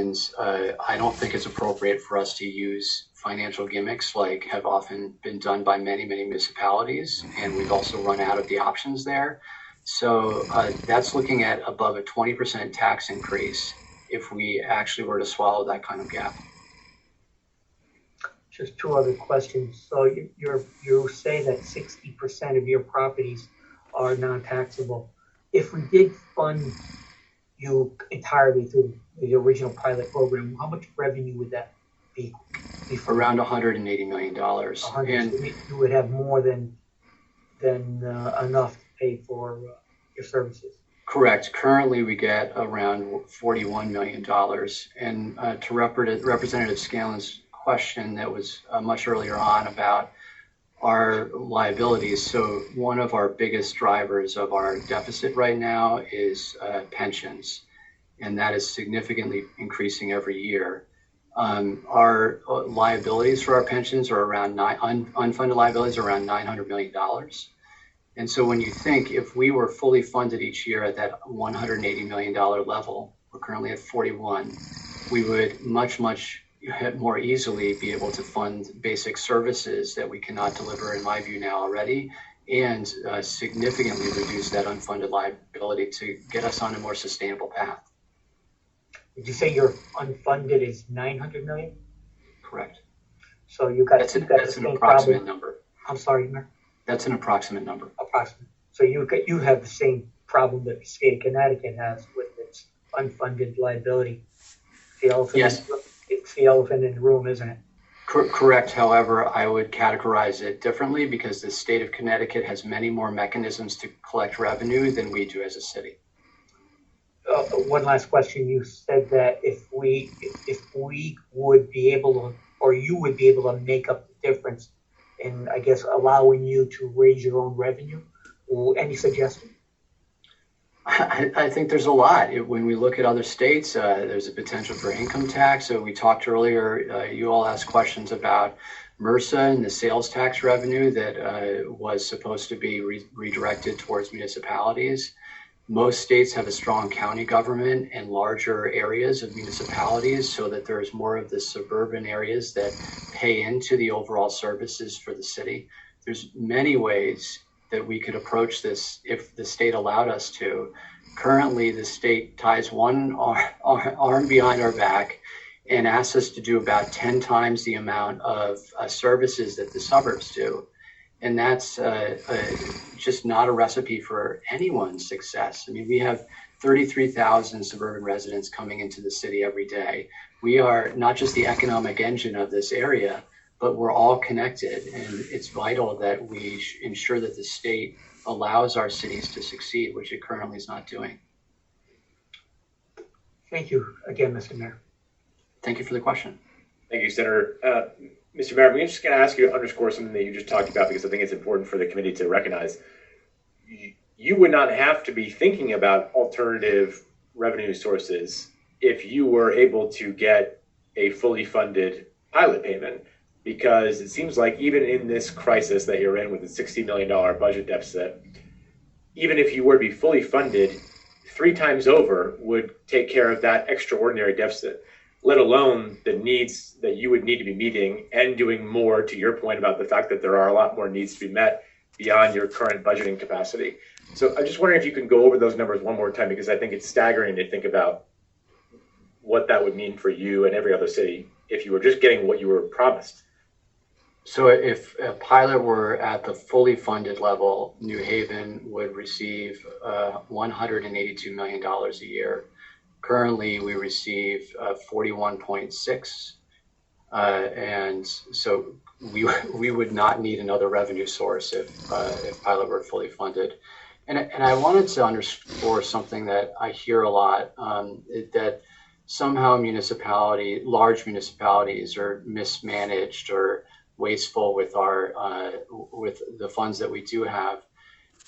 And I don't think it's appropriate for us to use financial gimmicks like have often been done by many, many municipalities. And we've also run out of the options there. So that's looking at above a 20% tax increase if we actually were to swallow that kind of gap. Just two other questions. So you say that 60% of your properties are non-taxable. If we did fund you entirely through the original pilot program, how much revenue would that be? Around $180 million. And you would have more than enough to pay for your services. Correct. Currently, we get around $41 million. And to Representative Scanlon's question that was much earlier on about our liabilities. So one of our biggest drivers of our deficit right now is pensions, and that is significantly increasing every year. Our liabilities for our pensions are around unfunded liabilities are around $900 million. And so when you think if we were fully funded each year at that $180 million level, we're currently at 41, we would much more easily be able to fund basic services that we cannot deliver, in my view now already, and significantly reduce that unfunded liability to get us on a more sustainable path. Did you say your unfunded is 900 million? Correct. So that's an approximate number. I'm sorry, Mayor? That's an approximate number. Approximate. So you have the same problem that the state of Connecticut has with its unfunded liability. Yes. It's the elephant in the room, isn't it? Correct. However, I would categorize it differently because the state of Connecticut has many more mechanisms to collect revenue than we do as a city. One last question. You said that if we would be able to, or you would be able to make up the difference in, I guess, allowing you to raise your own revenue. Any suggestion? I think there's a lot. When we look at other states, there's a potential for income tax. So we talked earlier, you all asked questions about MRSA and the sales tax revenue that was supposed to be redirected towards municipalities. Most states have a strong county government and larger areas of municipalities so that there's more of the suburban areas that pay into the overall services for the city. There's many ways that we could approach this if the state allowed us to. Currently, the state ties one arm behind our back and asks us to do about 10 times the amount of services that the suburbs do. And that's just not a recipe for anyone's success. I mean, we have 33,000 suburban residents coming into the city every day. We are not just the economic engine of this area, but we're all connected, and it's vital that we ensure that the state allows our cities to succeed, which it currently is not doing. Thank you again, Mr. Mayor. Thank you for the question. Thank you, Senator. Mr. Mayor, I'm just going to ask you to underscore something that you just talked about because I think it's important for the committee to recognize. You would not have to be thinking about alternative revenue sources if you were able to get a fully funded pilot payment. Because it seems like even in this crisis that you're in with a $60 million budget deficit, even if you were to be fully funded, 3 times over would take care of that extraordinary deficit, let alone the needs that you would need to be meeting and doing more, to your point about the fact that there are a lot more needs to be met beyond your current budgeting capacity. So I'm just wondering if you can go over those numbers one more time, because I think it's staggering to think about what that would mean for you and every other city if you were just getting what you were promised. So if a pilot were at the fully funded level, New Haven would receive $182 million a year. Currently, we receive 41.6, and so we would not need another revenue source if pilot were fully funded. And I wanted to underscore something that I hear a lot, that somehow large municipalities are mismanaged or wasteful with with the funds that we do have.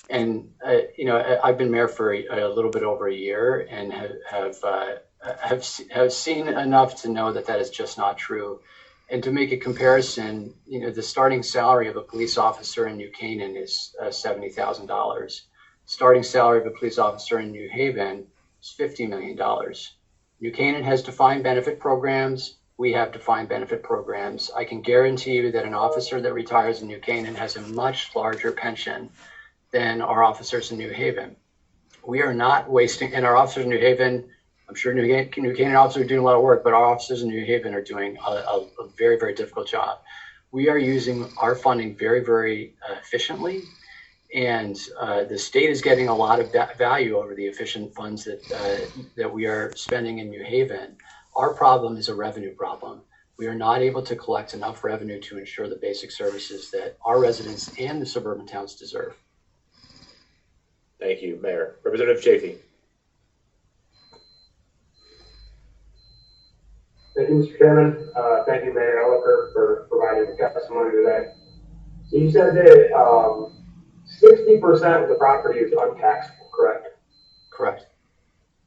And I've been mayor for a little bit over a year and have seen enough to know that is just not true. And to make a comparison, the starting salary of a police officer in New Canaan is $70,000. Starting salary of a police officer in New Haven is $50 million. New Canaan has defined benefit programs. We have defined benefit programs. I can guarantee you that an officer that retires in New Canaan has a much larger pension than our officers in New Haven. We are not wasting, and our officers in New Haven, I'm sure New Canaan officers are doing a lot of work, but our officers in New Haven are doing a very, very difficult job. We are using our funding very, very efficiently, and the state is getting a lot of value over the efficient funds that we are spending in New Haven. Our problem is a revenue problem. We are not able to collect enough revenue to ensure the basic services that our residents and the suburban towns deserve. Thank you, Mayor. Representative Chafee. Thank you, Mr. Chairman. Thank you, Mayor Elicker, for providing the testimony today. So you said that 60% of the property is untaxable, correct? Correct.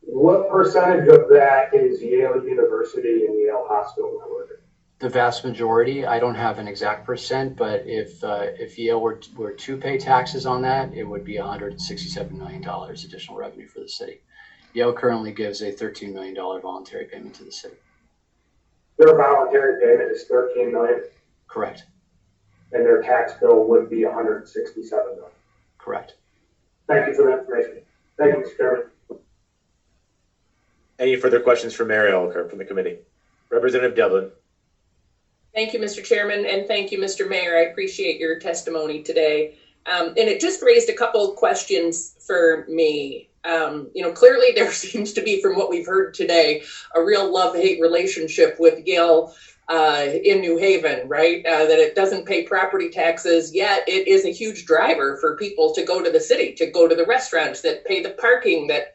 What percentage of that is Yale University and Yale Hospital Network? The vast majority. I don't have an exact percent, but if Yale were to pay taxes on that, it would be $167 million additional revenue for the city. Yale currently gives a $13 million voluntary payment to the city. Their voluntary payment is $13 million? Correct. And their tax bill would be $167 million? Correct. Thank you for that information. Thank you, Mr. Chairman. Any further questions for Mayor Elicker from the committee? Representative Devlin. Thank you, Mr. Chairman, and thank you, Mr. Mayor. I appreciate your testimony today. And it just raised a couple of questions for me. Clearly there seems to be, from what we've heard today, a real love-hate relationship with Yale in New Haven, right? That it doesn't pay property taxes, yet it is a huge driver for people to go to the city, to go to the restaurants, that pay the parking, that,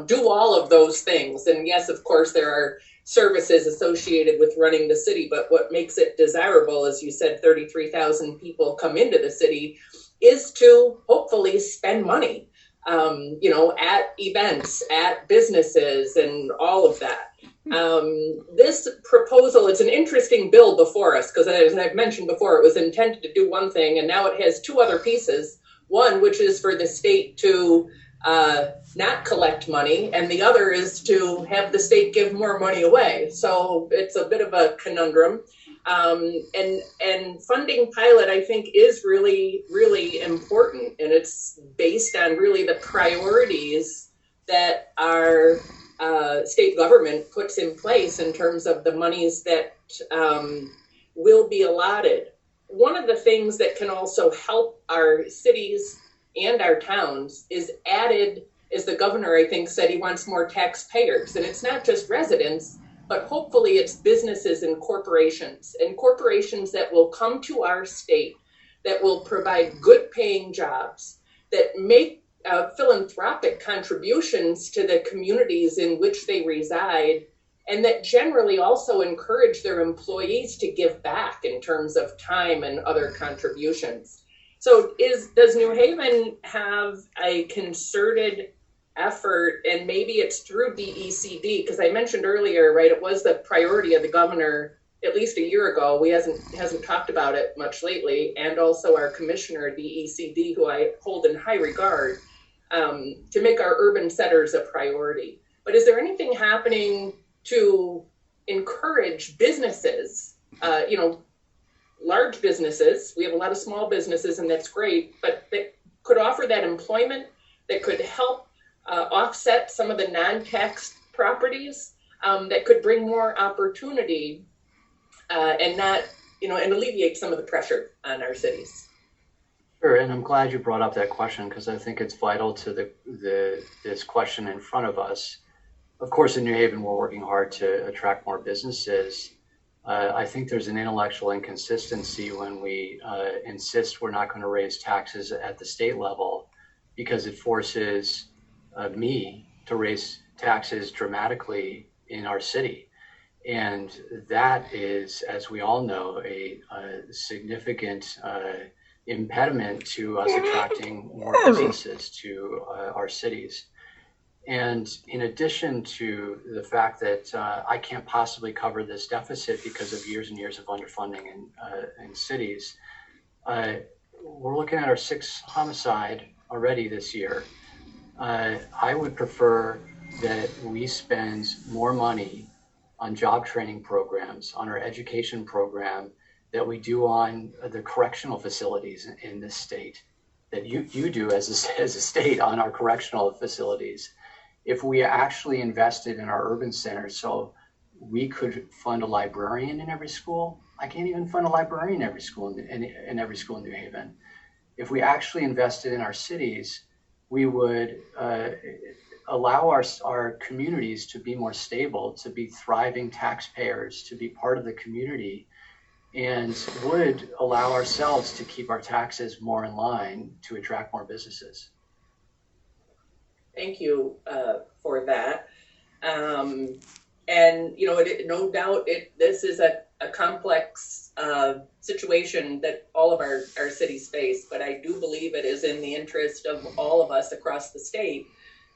do all of those things. And yes, of course, there are services associated with running the city, but what makes it desirable, as you said, 33,000 people come into the city, is to hopefully spend money, at events, at businesses, and all of that. This proposal, it's an interesting bill before us, because as I've mentioned before, it was intended to do one thing, and now it has two other pieces. One, which is for the state to not collect money, and the other is to have the state give more money away. So it's a bit of a conundrum. And funding pilot, I think, is really, really important, and it's based on really the priorities that our state government puts in place in terms of the monies that will be allotted. One of the things that can also help our cities and our towns is added, as the governor, I think, said he wants more taxpayers. And it's not just residents, but hopefully it's businesses and corporations that will come to our state, that will provide good paying jobs, that make philanthropic contributions to the communities in which they reside, and that generally also encourage their employees to give back in terms of time and other contributions. So does New Haven have a concerted effort, and maybe it's through DECD, because I mentioned earlier, right, it was the priority of the governor at least a year ago. He hasn't talked about it much lately, and also our commissioner, DECD, who I hold in high regard, to make our urban centers a priority. But is there anything happening to encourage businesses, large businesses? We have a lot of small businesses, and that's great, but that could offer that employment, that could help offset some of the non-tax properties, that could bring more opportunity and not, and alleviate some of the pressure on our cities. Sure, and I'm glad you brought up that question, because I think it's vital to this question in front of us. Of course, in New Haven, we're working hard to attract more businesses. I think there's an intellectual inconsistency when we insist we're not going to raise taxes at the state level, because it forces me to raise taxes dramatically in our city. And that is, as we all know, a significant impediment to us attracting more businesses to our cities. And in addition to the fact that I can't possibly cover this deficit because of years and years of underfunding in cities, we're looking at our sixth homicide already this year. I would prefer that we spend more money on job training programs, on our education program, that we do on the correctional facilities in this state, that you do as a state on our correctional facilities. If we actually invested in our urban centers, so we could fund a librarian in every school. I can't even fund a librarian in every school in every school in New Haven. If we actually invested in our cities, we would allow our communities to be more stable, to be thriving taxpayers, to be part of the community, and would allow ourselves to keep our taxes more in line to attract more businesses. Thank you for that. And you know, no doubt, this is a complex situation that all of our cities face, but I do believe it is in the interest of all of us across the state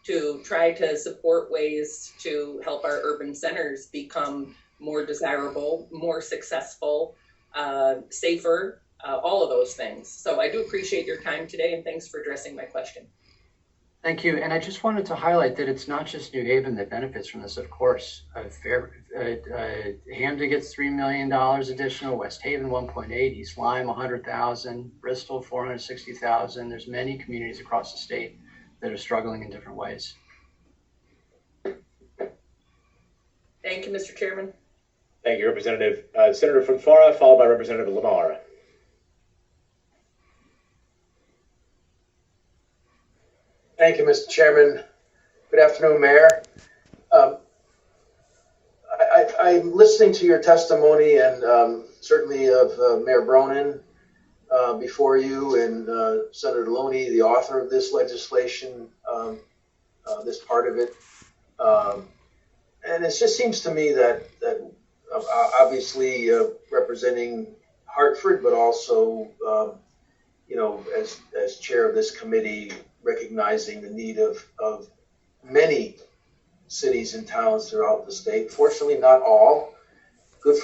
to try to support ways to help our urban centers become more desirable, more successful, safer, all of those things. So I do appreciate your time today, and thanks for addressing my question. Thank you. And I just wanted to highlight that it's not just New Haven that benefits from this, of course. Hampton gets $3 million additional, West Haven 1.8, East Lyme 100,000, Bristol 460,000. There's many communities across the state that are struggling in different ways. Thank you, Mr. Chairman. Thank you, Representative. Senator Fonfara, followed by Representative Lamar. Thank you, Mr. Chairman. Good afternoon, Mayor. I'm listening to your testimony, and certainly of Mayor Bronin before you, and Senator Loney, the author of this legislation, this part of it. And it just seems to me that obviously representing Hartford, but also, you know, as chair of this committee, recognizing the need of many cities and towns throughout the state. Fortunately, not all.